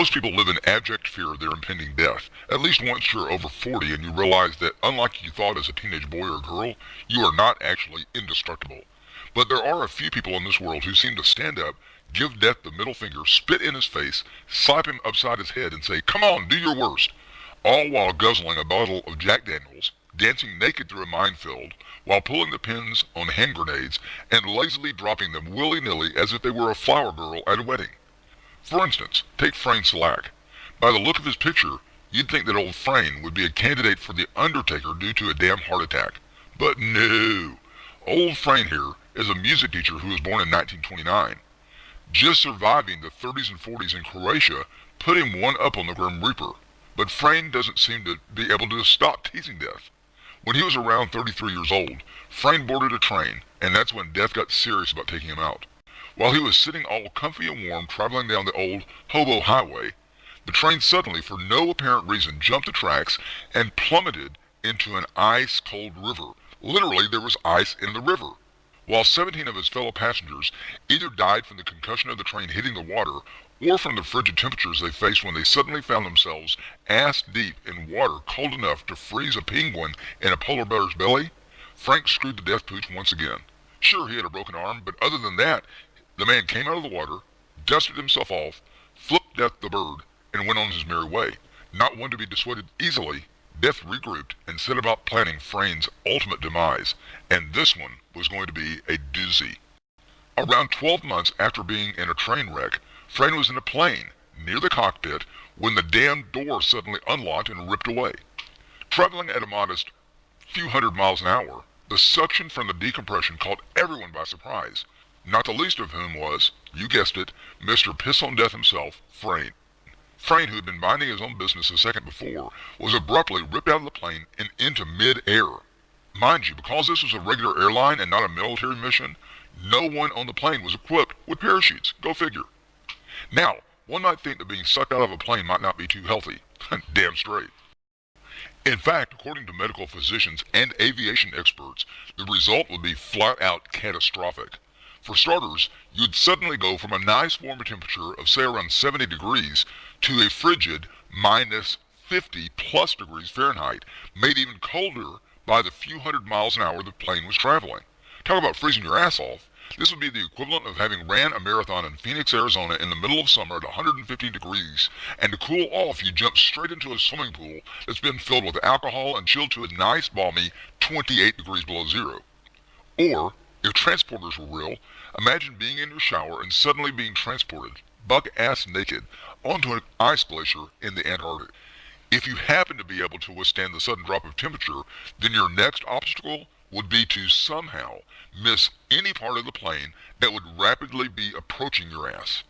Most people live in abject fear of their impending death, at least once you're over 40 and you realize that, unlike you thought as a teenage boy or girl, you are not actually indestructible. But there are a few people in this world who seem to stand up, give death the middle finger, spit in his face, slap him upside his head and say, "Come on, do your worst," all while guzzling a bottle of Jack Daniels, dancing naked through a minefield, while pulling the pins on hand grenades and lazily dropping them willy-nilly as if they were a flower girl at a wedding. For instance, take Frayne Slack. By the look of his picture, you'd think that old Frayne would be a candidate for the Undertaker due to a damn heart attack. But no. Old Frayne here is a music teacher who was born in 1929. Just surviving the 30s and 40s in Croatia put him one up on the Grim Reaper. But Frayne doesn't seem to be able to stop teasing death. When he was around 33 years old, Frayne boarded a train, and that's when death got serious about taking him out. While he was sitting all comfy and warm traveling down the old hobo highway, the train suddenly, for no apparent reason, jumped the tracks and plummeted into an ice-cold river. Literally, there was ice in the river. While 17 of his fellow passengers either died from the concussion of the train hitting the water or from the frigid temperatures they faced when they suddenly found themselves ass-deep in water cold enough to freeze a penguin in a polar bear's belly, Frank screwed the death pooch once again. Sure, he had a broken arm, but other than that, the man came out of the water, dusted himself off, flipped Death the bird, and went on his merry way. Not one to be dissuaded easily, Death regrouped and set about planning Frayne's ultimate demise, and this one was going to be a doozy. Around 12 months after being in a train wreck, Frayne was in a plane, near the cockpit, when the damn door suddenly unlocked and ripped away. Traveling at a modest few hundred miles an hour, the suction from the decompression caught everyone by surprise, not the least of whom was, you guessed it, Mr. Piss-on-Death himself, Frayne. Frayne, who had been minding his own business a second before, was abruptly ripped out of the plane and into mid-air. Mind you, because this was a regular airline and not a military mission, no one on the plane was equipped with parachutes. Go figure. Now, one might think that being sucked out of a plane might not be too healthy. Damn straight. In fact, according to medical physicians and aviation experts, the result would be flat-out catastrophic. For starters, you'd suddenly go from a nice warm temperature of say around 70 degrees to a frigid minus 50 plus degrees Fahrenheit, made even colder by the few hundred miles an hour the plane was traveling. Talk about freezing your ass off. This would be the equivalent of having ran a marathon in Phoenix, Arizona in the middle of summer at 150 degrees, and to cool off you jump straight into a swimming pool that's been filled with alcohol and chilled to a nice balmy 28 degrees below zero. Or, if transporters were real, imagine being in your shower and suddenly being transported, buck-ass naked, onto an ice glacier in the Antarctic. If you happen to be able to withstand the sudden drop of temperature, then your next obstacle would be to somehow miss any part of the plane that would rapidly be approaching your ass.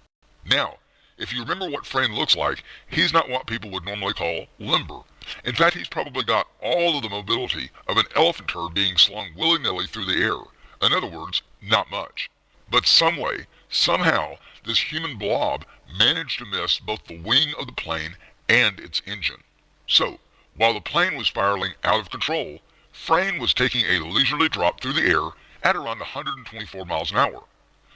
Now, if you remember what Frayne looks like, he's not what people would normally call limber. In fact, he's probably got all of the mobility of an elephant turd being slung willy-nilly through the air. In other words, not much. But some way, somehow, this human blob managed to miss both the wing of the plane and its engine. So, while the plane was spiraling out of control, Frayne was taking a leisurely drop through the air at around 124 miles an hour.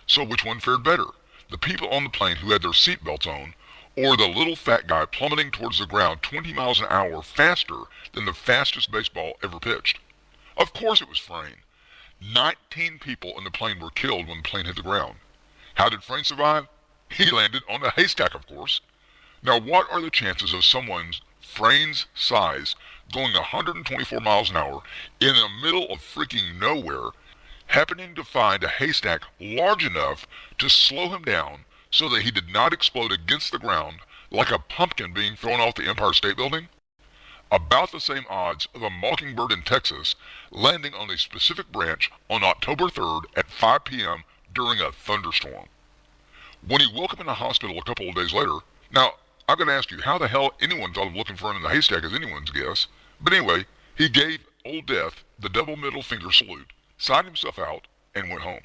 So which one fared better? The people on the plane who had their seatbelts on, or the little fat guy plummeting towards the ground 20 miles an hour faster than the fastest baseball ever pitched? Of course it was Frayne. 19 people in the plane were killed when the plane hit the ground. How did Frayne survive? He landed on a haystack, of course. Now, what are the chances of someone's Frayne's size going 124 miles an hour in the middle of freaking nowhere, happening to find a haystack large enough to slow him down so that he did not explode against the ground like a pumpkin being thrown off the Empire State Building? About the same odds of a mockingbird in Texas landing on a specific branch on October 3rd at 5 p.m. during a thunderstorm. When he woke up in the hospital a couple of days later, now, I'm going to ask you how the hell anyone thought of looking for him in the haystack is anyone's guess, but anyway, he gave Old Death the double middle finger salute, signed himself out, and went home.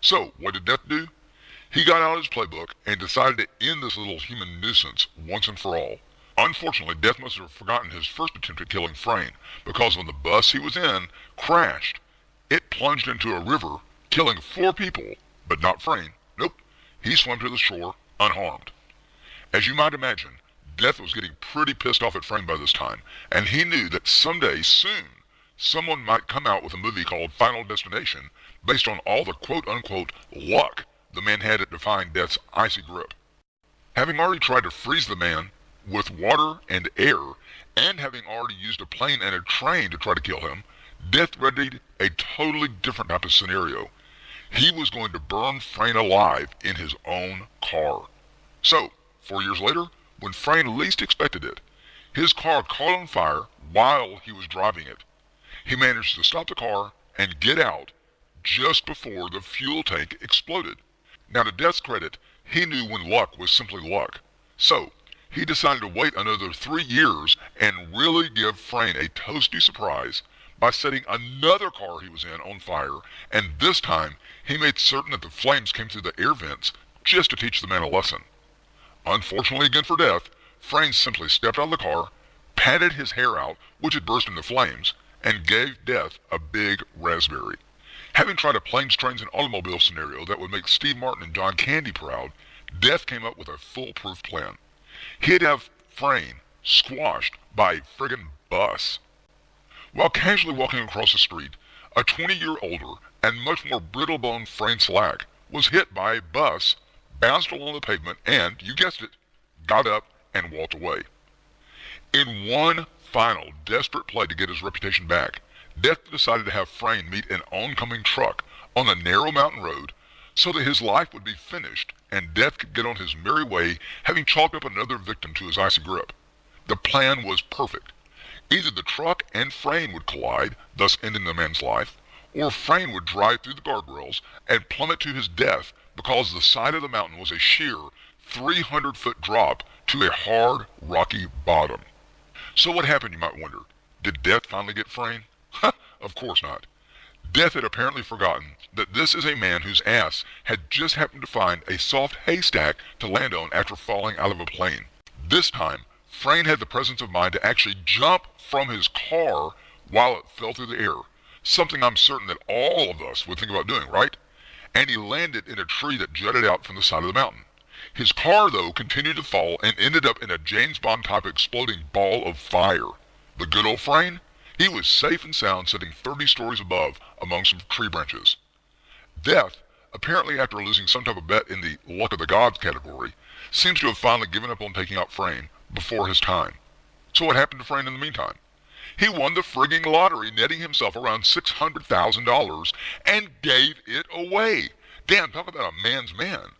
So, what did Death do? He got out his playbook and decided to end this little human nuisance once and for all. Unfortunately, Death must have forgotten his first attempt at killing Frayne, because when the bus he was in crashed, it plunged into a river, killing 4 people, but not Frayne. Nope, he swam to the shore unharmed. As you might imagine, Death was getting pretty pissed off at Frame by this time, and he knew that someday, soon, someone might come out with a movie called Final Destination based on all the quote-unquote luck the man had at defying Death's icy grip. Having already tried to freeze the man with water and air, and having already used a plane and a train to try to kill him, Death readied a totally different type of scenario. He was going to burn Frayne alive in his own car. So, 4 years later, when Frayne least expected it, his car caught on fire while he was driving it. He managed to stop the car and get out just before the fuel tank exploded. Now, to Death's credit, he knew when luck was simply luck. So, he decided to wait another 3 years and really give Frayne a toasty surprise by setting another car he was in on fire, and this time he made certain that the flames came through the air vents just to teach the man a lesson. Unfortunately again for Death, Frayne simply stepped out of the car, patted his hair out, which had burst into flames, and gave Death a big raspberry. Having tried a planes, trains, and automobile scenario that would make Steve Martin and John Candy proud, Death came up with a foolproof plan. He'd have Frayne squashed by a friggin' bus. While casually walking across the street, a 20-year older and much more brittle-boned Frayne Slack was hit by a bus, bounced along the pavement, and, you guessed it, got up and walked away. In one final desperate play to get his reputation back, Death decided to have Frayne meet an oncoming truck on a narrow mountain road so that his life would be finished and Death could get on his merry way, having chalked up another victim to his icy grip. The plan was perfect. Either the truck and Frayne would collide, thus ending the man's life, or Frayne would drive through the guardrails and plummet to his death because the side of the mountain was a sheer 300-foot drop to a hard, rocky bottom. So what happened, you might wonder? Did Death finally get Frayne? Of course not. Death had apparently forgotten that this is a man whose ass had just happened to find a soft haystack to land on after falling out of a plane. This time, Frayne had the presence of mind to actually jump from his car while it fell through the air, something I'm certain that all of us would think about doing, right? And he landed in a tree that jutted out from the side of the mountain. His car, though, continued to fall and ended up in a James Bond-type exploding ball of fire. The good old Frayne? He was safe and sound, sitting 30 stories above among some tree branches. Death, apparently after losing some type of bet in the luck of the gods category, seems to have finally given up on taking out Frayne before his time. So what happened to Frayne in the meantime? He won the frigging lottery, netting himself around $600,000 and gave it away. Damn, talk about a man's man.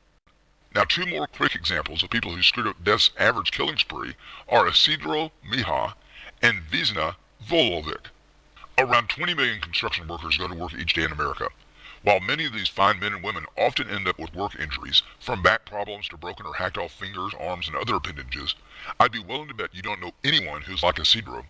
Now, 2 more quick examples of people who screwed up Death's average killing spree are Isidro Mija and Vesna Volovic. Around 20 million construction workers go to work each day in America. While many of these fine men and women often end up with work injuries, from back problems to broken or hacked off fingers, arms, and other appendages, I'd be willing to bet you don't know anyone who's like Isidro.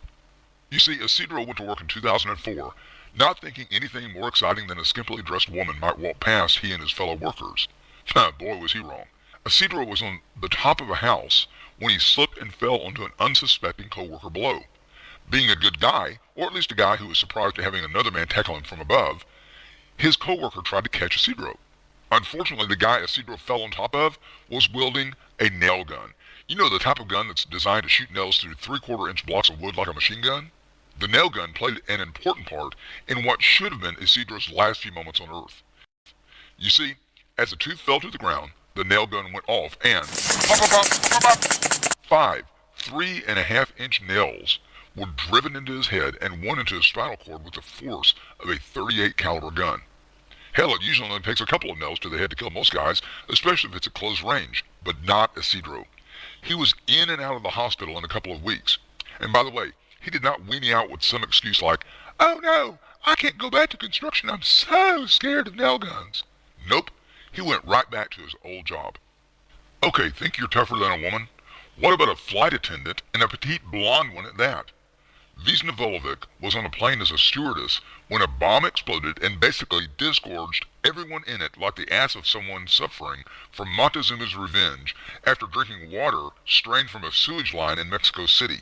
You see, Isidro went to work in 2004, not thinking anything more exciting than a skimpily dressed woman might walk past he and his fellow workers. Boy, was he wrong. Isidro was on the top of a house when he slipped and fell onto an unsuspecting co-worker below. Being a good guy, or at least a guy who was surprised at having another man tackle him from above, his co-worker tried to catch Isidro. Unfortunately, the guy Isidro fell on top of was wielding a nail gun. You know, the type of gun that's designed to shoot nails through 3/4-inch blocks of wood like a machine gun? The nail gun played an important part in what should have been Isidro's last few moments on Earth. You see, as the two fell to the ground, the nail gun went off and pop, pop, pop, pop, pop. 5 3.5-inch nails were driven into his head and one into his spinal cord with the force of a .38 caliber gun. Hell, it usually only takes a couple of nails to the head to kill most guys, especially if it's at close range, but not Isidro. He was in and out of the hospital in a couple of weeks. And by the way, he did not weenie out with some excuse like, "Oh no, I can't go back to construction, I'm so scared of nail guns." Nope, he went right back to his old job. Okay, think you're tougher than a woman? What about a flight attendant, and a petite blonde one at that? Vesna Volovic was on a plane as a stewardess when a bomb exploded and basically disgorged everyone in it like the ass of someone suffering from Montezuma's revenge after drinking water strained from a sewage line in Mexico City.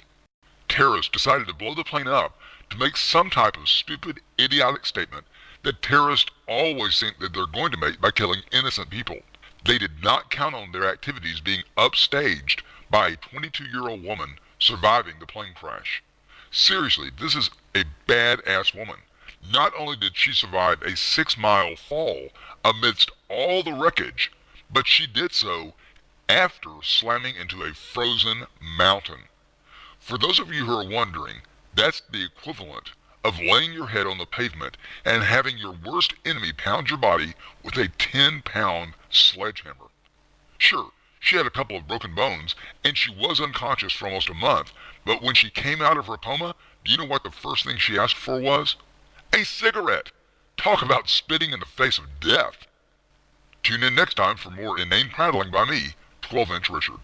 Terrorists decided to blow the plane up to make some type of stupid, idiotic statement that terrorists always think that they're going to make by killing innocent people. They did not count on their activities being upstaged by a 22-year-old woman surviving the plane crash. Seriously, this is a badass woman. Not only did she survive a 6-mile fall amidst all the wreckage, but she did so after slamming into a frozen mountain. For those of you who are wondering, that's the equivalent of laying your head on the pavement and having your worst enemy pound your body with a 10-pound sledgehammer. Sure, she had a couple of broken bones, and she was unconscious for almost a month, but when she came out of her coma, do you know what the first thing she asked for was? A cigarette! Talk about spitting in the face of death! Tune in next time for more inane prattling by me, 12-inch Richard.